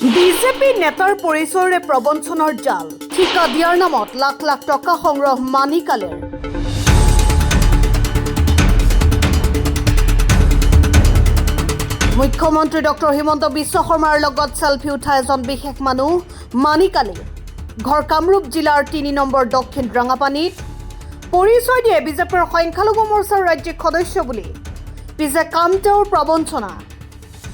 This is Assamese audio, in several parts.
বিজেপি নেতাৰ পৰিচয়ৰে প্ৰবঞ্চনাৰ জাল ঠিকা দিয়াৰ নামত লাখ লাখ টকা সংগ্ৰহ মানিকালেৰ মুখ্যমন্ত্ৰী ডক্টৰ হিমন্ত বিশ্ব শৰ্মাৰ লগত সেলফি উঠা এজন বিশেষ মানুহ মানিকালে ঘৰ কামৰূপ জিলাৰ ৩ নম্বৰ দক্ষিণ ৰঙাপানীত পৰিচয় দিয়ে বিজেপিৰ সংখ্যালঘু মৰ্চাৰ ৰাজ্যিক সদস্য বুলি পিছে কাম তেওঁৰ প্ৰবঞ্চনা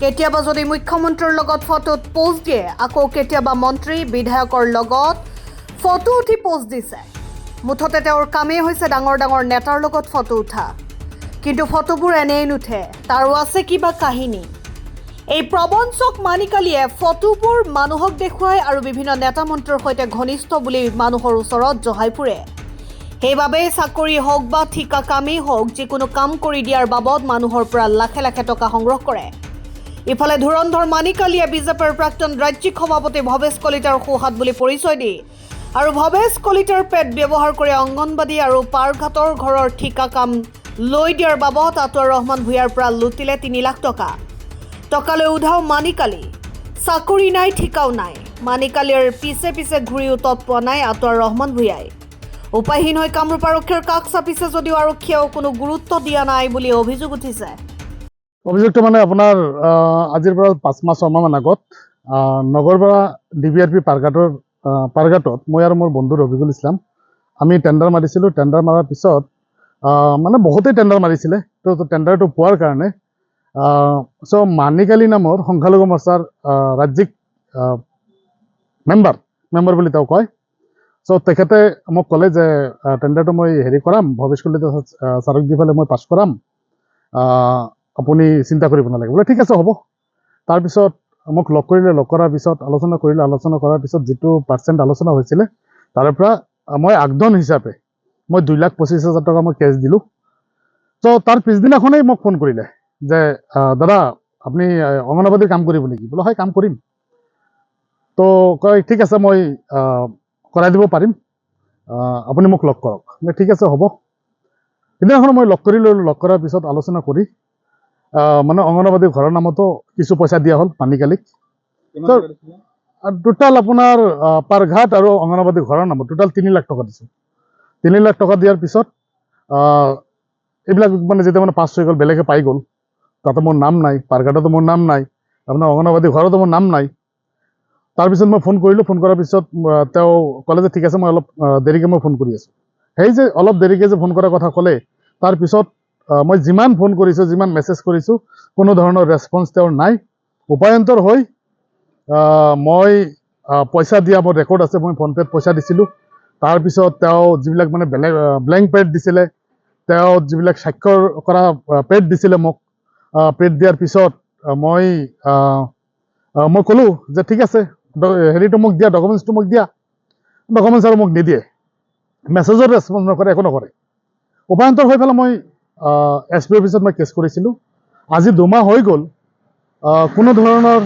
কেতিয়াবা যদি মুখ্যমন্ত্ৰীৰ লগত ফটোত পোজ দিয়ে আকৌ কেতিয়াবা মন্ত্ৰী বিধায়কৰ লগত ফটো উঠি পোজ দিছে মুঠতে তেওঁৰ কামেই হৈছে ডাঙৰ ডাঙৰ নেতাৰ লগত ফটো উঠা কিন্তু ফটোবোৰ এনেই নুঠে তাৰো আছে কিবা কাহিনী এই প্ৰবঞ্চক মানিকালিয়ে ফটোবোৰ মানুহক দেখুৱায় আৰু বিভিন্ন নেতা মন্ত্ৰীৰ সৈতে ঘনিষ্ঠ বুলি মানুহৰ ওচৰত জহাই ফুৰে সেইবাবে চাকৰি হওক বা ঠিকা কামেই হওক যিকোনো কাম কৰি দিয়াৰ বাবদ মানুহৰ পৰা লাখে লাখে টকা সংগ্ৰহ কৰে ইফালে ধুৰন্ধৰ মানিকালিয়ে বিজেপিৰ প্ৰাক্তন ৰাজ্যিক সভাপতি ভৱেশ কলিতাৰ সোহাত বুলি পৰিচয় দিয়ে আৰু ভৱেশ কলিতাৰ পেট ব্যৱহাৰ কৰি অংগনবাদী আৰু পাৰঘাটৰ ঘৰৰ ঠিকা কাম লৈ দিয়াৰ বাবদ আতোৱাৰ ৰহমান ভূঞাৰ পৰা লুটিলে ৩ লাখ টকা টকালৈ উধাও মানিকালি চাকৰি নাই ঠিকাও নাই মানিকালিৰ পিছে পিছে ঘূৰিও তৎ পোৱা নাই আতোৱাৰ ৰহমান ভূঞাই উপায়হীন হৈ কামৰূপ আৰক্ষীৰ কাষ চাপিছে যদিও আৰক্ষীয়েও কোনো গুৰুত্ব দিয়া নাই বুলি অভিযোগ উঠিছে অভিযোগটো মানে আপোনাৰ আজিৰ পৰা 5 মাহ 6 মাহমান আগত নগৰপাৰা DBRP পাৰঘাটত মই আৰু মোৰ বন্ধু ৰবিকুল ইছলাম আমি টেণ্ডাৰ মাৰিছিলোঁ টেণ্ডাৰ মাৰাৰ পিছত মানে বহুতেই টেণ্ডাৰ মাৰিছিলে তো টেণ্ডাৰটো পোৱাৰ কাৰণে চ' মানিকালি নামৰ সংখ্যালঘু মৰ্চাৰ ৰাজ্যিক মেম্বাৰ বুলি তেওঁ কয় চ' তেখেতে মোক ক'লে যে টেণ্ডাৰটো মই কৰাম ভৱেশ কলিতা ছাৰক দি পেলাই মই পাছ কৰাম আপুনি চিন্তা কৰিব নালাগে বোলে ঠিক আছে হ'ব তাৰপিছত মোক লগ কৰিলে লগ কৰাৰ পিছত আলোচনা কৰিলে আলোচনা কৰাৰ পিছত যিটো পাৰ্চেণ্ট আলোচনা হৈছিলে তাৰে পৰা মই আগধন হিচাপে মই 2,25,000 টকা মই কেছ দিলোঁ ত' তাৰ পিছদিনাখনেই মোক ফোন কৰিলে যে দাদা আপুনি অংগনবাদীৰ কাম কৰিব নেকি বোলো হয় কাম কৰিম তো কয় ঠিক আছে মই কৰাই দিব পাৰিম আপুনি মোক লগ কৰক ঠিক আছে হ'ব সিদিনাখন মই লগ কৰিলোঁ লগ কৰাৰ পিছত আলোচনা কৰি মানে অংগনবাদী ঘৰৰ নামতো কিছু পইচা দিয়া হ'ল মানিকালিক টোটাল আপোনাৰ পাৰঘাট আৰু অংগনবাদী ঘৰৰ নামত টোটাল 3 লাখ টকা দিছোঁ 3 লাখ টকা দিয়াৰ পিছত এইবিলাক মানে যেতিয়া মানে পাছ হৈ গ'ল বেলেগে পাই গ'ল তাতে মোৰ নাম নাই পাৰঘাটতো মোৰ নাম নাই আপোনাৰ অংগনবাদী ঘৰতো মোৰ নাম নাই তাৰপিছত মই ফোন কৰিলোঁ ফোন কৰাৰ পিছত তেওঁ ক'লে যে ঠিক আছে মই অলপ দেৰিকৈ মই ফোন কৰি আছোঁ সেই যে অলপ দেৰিকৈ যে ফোন কৰাৰ কথা ক'লে তাৰপিছত মই যিমান ফোন কৰিছোঁ যিমান মেছেজ কৰিছোঁ কোনো ধৰণৰ ৰেছপন্স তেওঁৰ নাই উপায়ন্তৰ হৈ মই পইচা দিয়া মোৰ ৰেকৰ্ড আছে মই ফোনপে'ত পইচা দিছিলোঁ তাৰপিছত তেওঁ যিবিলাক মানে ব্লেংক পেড দিছিলে তেওঁ যিবিলাক স্বাক্ষৰ কৰা পেড দিছিলে মোক পেড দিয়াৰ পিছত মই ক'লোঁ যে ঠিক আছে হেৰিটো মোক দিয়া ডকুমেণ্টছটো মোক দিয়া ডকুমেণ্টছ আৰু মোক নিদিয়ে মেছেজৰ ৰেছপন্স নকৰে একো নকৰে উপায়ন্তৰ হৈ পেলাই মই SP অফিচত মই কেছ কৰিছিলোঁ আজি 2 মাহ হৈ গ'ল কোনো ধৰণৰ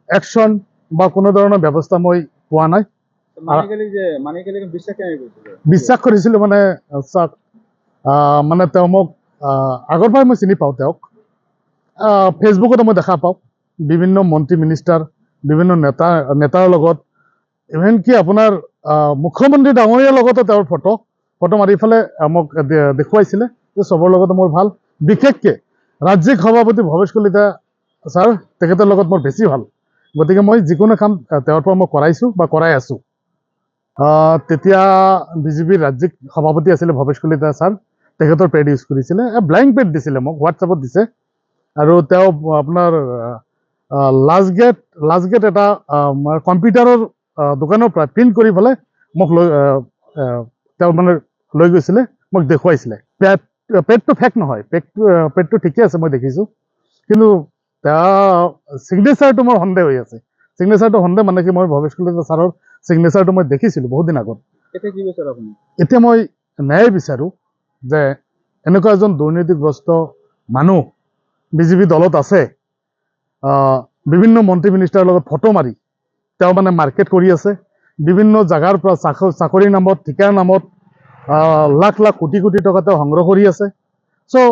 একশ্যন বা কোনো ধৰণৰ ব্যৱস্থা মই পোৱা নাই বিশ্বাস কৰিছিলোঁ মানে চাওক মানে তেওঁ মোক আগৰ পৰাই মই চিনি পাওঁ তেওঁক ফেচবুকতো মই দেখা পাওঁ বিভিন্ন মন্ত্ৰী মিনিষ্টাৰ বিভিন্ন নেতাৰ লগত ইভেন কি আপোনাৰ মুখ্যমন্ত্ৰী ডাঙৰীয়াৰ লগতো তেওঁৰ ফটো মাৰি পেলাই মোক দেখুৱাইছিলে যে চবৰ লগতে মোৰ ভাল বিশেষকৈ ৰাজ্যিক সভাপতি ভৱেশ কলিতা ছাৰ তেখেতৰ লগত মোৰ বেছি ভাল গতিকে মই যিকোনো কাম তেওঁৰ পৰা মই কৰাইছোঁ বা কৰাই আছোঁ তেতিয়া বিজেপিৰ ৰাজ্যিক সভাপতি আছিলে ভৱেশ কলিতা ছাৰ তেখেতৰ পেড ইউজ কৰিছিলে ব্লেংক পেড দিছিলে মোক হোৱাটছএপত দিছে আৰু তেওঁ আপোনাৰ লাষ্ট গেট এটা কম্পিউটাৰৰ দোকানৰ পৰা প্ৰিণ্ট কৰি পেলাই মোক তেওঁ মানে লৈ গৈছিলে মোক দেখুৱাইছিলে পেডটো ফেক নহয় পেডটো ঠিকে আছে মই দেখিছোঁ কিন্তু চিগনেচাৰটো মোৰ সন্দেহ হৈ আছে চিগনেচাৰটো সন্দেহ মানে কি মই ভৱেশ কলিতা ছাৰৰ চিগনেচাৰটো মই দেখিছিলোঁ বহুত দিন আগত এতিয়া মই ন্যায় বিচাৰোঁ যে এনেকুৱা এজন দুৰ্নীতিগ্ৰস্ত মানুহ বিজেপি দলত আছে বিভিন্ন মন্ত্ৰী মিনিষ্টাৰৰ লগত ফটো মাৰি তেওঁ মানে মাৰ্কেট কৰি আছে বিভিন্ন জাগাৰ পৰা চাকৰিৰ নামত ঠিকাৰ নামত লাখ লাখ কোটি কোটি টকা তেওঁ সংগ্ৰহ কৰি আছে চ'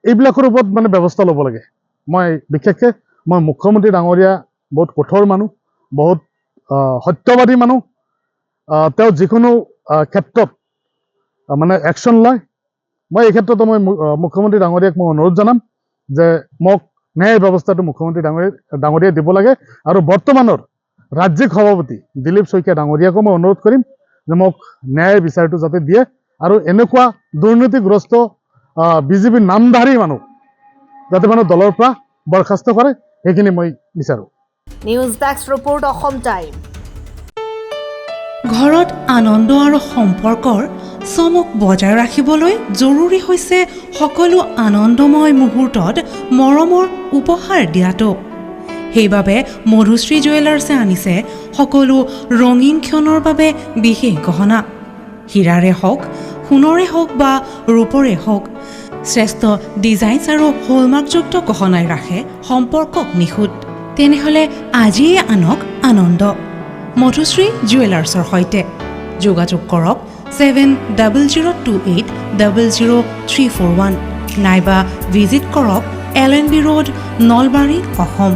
এইবিলাকৰ ওপৰত মানে ব্যৱস্থা ল'ব লাগে মই বিশেষকৈ মই মুখ্যমন্ত্ৰী ডাঙৰীয়া বহুত কঠোৰ মানুহ, বহুত সত্যবাদী মানুহ। তেওঁ যিকোনো ক্ষেত্ৰত মানে একশ্যন লয়। মই এই ক্ষেত্ৰত মই মুখ্যমন্ত্ৰী ডাঙৰীয়াক মই অনুৰোধ জনাম যে মোক ন্যায় ব্যৱস্থাটো মুখ্যমন্ত্ৰী ডাঙৰীয়াই দিব লাগে। আৰু বৰ্তমানৰ ৰাজ্যিক সভাপতি দিলীপ শইকীয়া ডাঙৰীয়াকো মই অনুৰোধ কৰিম যে মোক ন্যায় বিচাৰটো যাতে দিয়ে আৰু এনেকুৱা দুৰ্নীতিগ্ৰস্ত বিজেপিৰ নামধাৰী মানুহ যাতে মানে দলৰ পৰা বৰখাস্ত কৰে, সেইখিনি মই বিচাৰোঁ। News desk report, Assam time. ঘৰত আনন্দ আৰু সম্পৰ্কৰ চমক বজাই ৰাখিবলৈ জৰুৰী হৈছে সকলো আনন্দময় মুহূৰ্তত মৰমৰ উপহাৰ দিয়াটো। সেইবাবে মধুশ্ৰী জুৱেলাৰ্ছে আনিছে সকলো ৰঙীন ক্ষণৰ বাবে বিশেষ গহনা। হীৰাৰে হওক, সোণৰে হওক বা ৰূপৰে হওক, শ্ৰেষ্ঠ ডিজাইনছ আৰু হলমাৰ্কযুক্ত গহনাই ৰাখে সম্পৰ্কক নিখুঁত। তেনেহ'লে আজিয়ে আনক আনন্দ মধুশ্ৰী জুৱেলাৰ্ছৰ সৈতে। যোগাযোগ কৰক 7002800341 নাইবা ভিজিট কৰক LNB ৰোড, নলবাৰী, অসম।